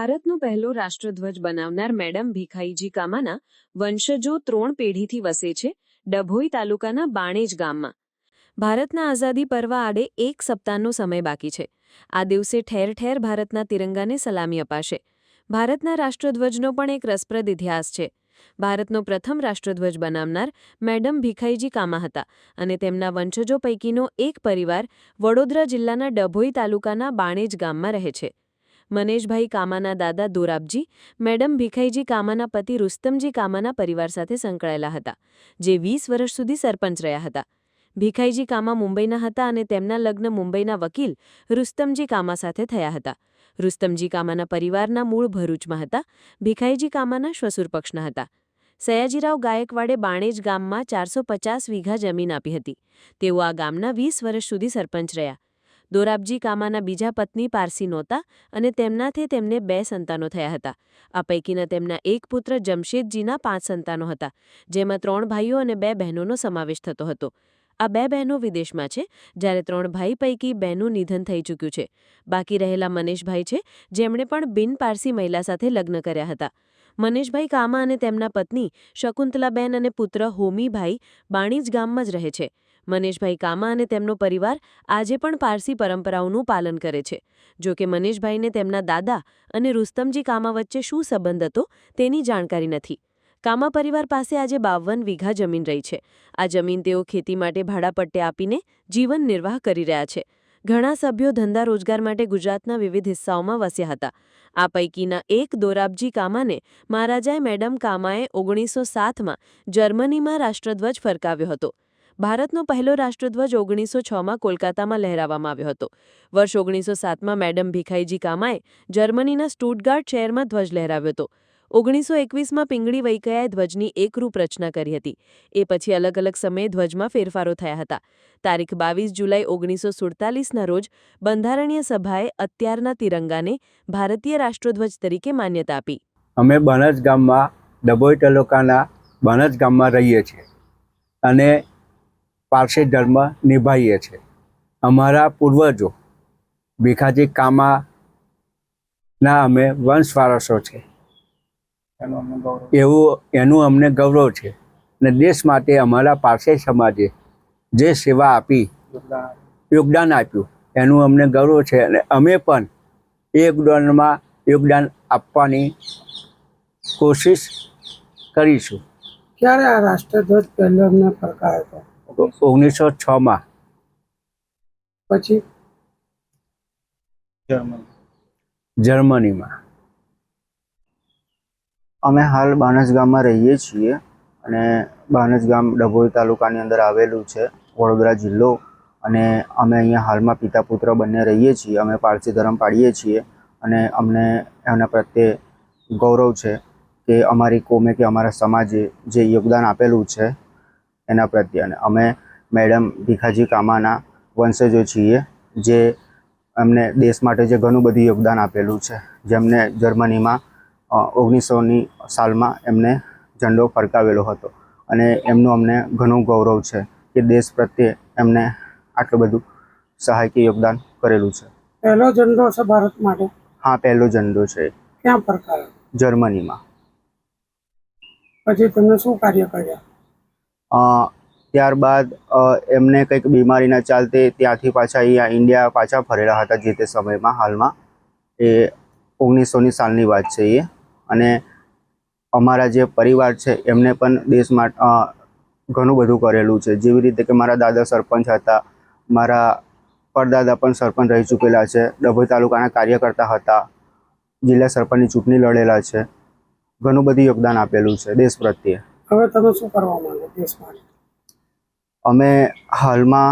ભારતનો પહેલો રાષ્ટ્રધ્વજ બનાવનાર મેડમ ભીખાઈજી કામાના વંશજો 3 પેઢીથી વસે છે ડભોઈ તાલુકાના બાણેજ ગામમાં. ભારતના આઝાદી પર્વ આડે 1 સપ્તાહનો સમય બાકી છે. આ દિવસે ઠેર ઠેર ભારતના તિરંગાને સલામી અપાશે. ભારતના રાષ્ટ્રધ્વજનો પણ એક રસપ્રદ ઇતિહાસ છે. ભારતનો પ્રથમ રાષ્ટ્રધ્વજ બનાવનાર મેડમ ભીખાઈજી કામા હતા અને તેમના વંશજો પૈકીનો એક પરિવાર વડોદરા જિલ્લાના ડભોઈ તાલુકાના બાણેજ ગામમાં રહે છે. મનેશભાઈ કામાના દાદા દોરાબજી મેડમ ભીખાઈજી કામાના પતિ રુસ્તમજી કામાના પરિવાર સાથે સંકળાયેલા હતા, જે 20 વર્ષ સુધી સરપંચ રહ્યા હતા. ભીખાઈજી કામા મુંબઈના હતા અને તેમના લગ્ન મુંબઈના વકીલ રુસ્તમજી કામા સાથે થયા હતા. રુસ્તમજી કામાના પરિવારના મૂળ ભરૂચમાં હતા. ભીખાઈજી કામાના શ્વસુર પક્ષના હતા. સયાજીરાવ ગાયકવાડે બાણેજ ગામમાં 450 વીઘા જમીન આપી હતી. તેઓ આ ગામના 20 વર્ષ સુધી સરપંચ રહ્યા. દોરાબજી કામાના બીજા પત્ની પારસી નહોતા અને તેમનાથી તેમને 2 સંતાનો થયા હતા. આ પૈકીના તેમના એક પુત્ર જમશેદજીના 5 સંતાનો હતા, જેમાં 3 ભાઈઓ અને 2 બહેનોનો સમાવેશ થતો હતો. આ 2 બહેનો વિદેશમાં છે, જ્યારે 3 ભાઈ પૈકી 2નું નિધન થઈ ચૂક્યું છે. બાકી રહેલા મનેશભાઈ છે, જેમણે પણ બિન પારસી મહિલા સાથે લગ્ન કર્યા હતા. મનેશભાઈ કામા અને તેમના પત્ની શકુંતલાબેન અને પુત્ર હોમીભાઈ બાણીજ ગામમાં જ રહે છે. મનેશભાઈ કામા અને તેમનો પરિવાર આજે પણ પારસી પરંપરાઓનું પાલન કરે છે. જો કે મનેશભાઈને તેમના દાદા અને રુસ્તમજી કામા વચ્ચે શું સંબંધ હતો તેની જાણકારી નથી. કામા પરિવાર પાસે આજે 52 વીઘા જમીન રહી છે. આ જમીન તેઓ ખેતી માટે ભાડાપટ્ટે આપીને જીવન નિર્વાહ કરી રહ્યા છે. ઘણા સભ્યો ધંધા રોજગાર માટે ગુજરાતના વિવિધ હિસ્સાઓમાં વસ્યા હતા. આ પૈકીના એક દોરાબજી કામાને મહારાજાએ મેડમ કામાએ 1907માં જર્મનીમાં રાષ્ટ્રધ્વજ ફરકાવ્યો હતો. ભારતનો પહેલો રાષ્ટ્રધ્વજ 1906માં કોલકાતામાં લહેરાવવામાં આવ્યો હતો. વર્ષ 1907માં મેડમ ભીખાઈજી કામાએ જર્મનીના સ્ટુટગાર્ટ શહેરમાં ધ્વજ લહેરાવ્યો હતો. 1921માં પિંગળી વૈકૈયાએ ધ્વજની એકરૂપ રચના કરી હતી. એ પછી અલગ અલગ સમયે ધ્વજમાં ફેરફારો થયા હતા. તારીખ 22 જુલાઈ 1947ના રોજ બંધારણીય સભાએ અત્યારના તિરંગાને ભારતીય રાષ્ટ્રધ્વજ તરીકે માન્યતા આપી. અમે બાણેજ ગામમાં ડભોઈ તાલુકાના બાણેજ ગામમાં રહીએ છીએ અને પારસી ધર્મ નિભાવીએ છીએ. અમારા પૂર્વજો ભીખાજી કામાના અમે વંશ વારસો છે. એનું અમને ગૌરવ છે અને દેશ માટે અમારા પારસી સમાજે જે સેવા આપી, યોગદાન આપ્યું, એનું અમને ગૌરવ છે અને અમે પણ એ યોગદાન આપવાની કોશિશ કરીશું. ક્યારે આ રાષ્ટ્રધ્વજ પહેલો અમને ફરકાયો હતો? 1906માં. પછી જર્મનીમાં. અમે હાલ બાણેજ ગામમાં રહીએ છીએ અને બાણેજ ગામ ડભોઈ તાલુકાની અંદર આવેલું છે, વડોદરા જિલ્લો. અને અમે અહીંયા હાલમાં પિતા પુત્ર બંને રહીએ છીએ. અમે પારસી ધર્મ પાળીએ છીએ અને અમને એના પ્રત્યે ગૌરવ છે કે અમારી કોમે કે અમારા સમાજે જે યોગદાન આપેલું છે એના પ્રત્યે. અને અમે મેડમ ભીખાજી કામાના વંશજો છીએ, જે એમને દેશ માટે જે ઘણું બધું યોગદાન આપેલું છે. જેમને જર્મનીમાં 1900ની સાલમાં એમને ઝંડો ફરકાવેલો હતો અને એમનું અમને ઘણું ગૌરવ છે કે દેશ પ્રત્યે એમને આટલું બધું સહાય કે યોગદાન કરેલું છે. પહેલો ઝંડો છે ભારત માટે? હા, પહેલો ઝંડો છે. ક્યાં ફરકાયો? જર્મનીમાં. પછી તમે શું કાર્ય કર્યા? ત્યારબાદ એમને કંઈક બીમારીના ચાલતે ત્યાંથી પાછા અહીંયા ઇન્ડિયા પાછા ફરેલા હતા જે તે સમયમાં. હાલમાં એ 1900ની સાલની વાત છે એ. અને અમારા જે પરિવાર છે એમને પણ દેશ માટે ઘણું બધું કરેલું છે. જેવી રીતે કે મારા દાદા સરપંચ હતા, મારા પરદાદા પણ સરપંચ રહી ચૂકેલા છે, ડભોઈ તાલુકાના કાર્યકર્તા હતા, જિલ્લા સરપંચની ચૂંટણી લડેલા છે. ઘણું બધું યોગદાન આપેલું છે દેશ પ્રત્યે. હવે તમે શું કરવા માંગો દેશ માટે? અમે હાલમાં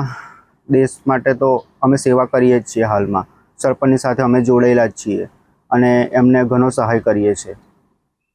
દેશ માટે તો અમે સેવા કરીએ જ છીએ. હાલમાં સરપંચની સાથે અમે જોડાયેલા જ છીએ અને એમને ઘણો સહાય કરીએ છીએ.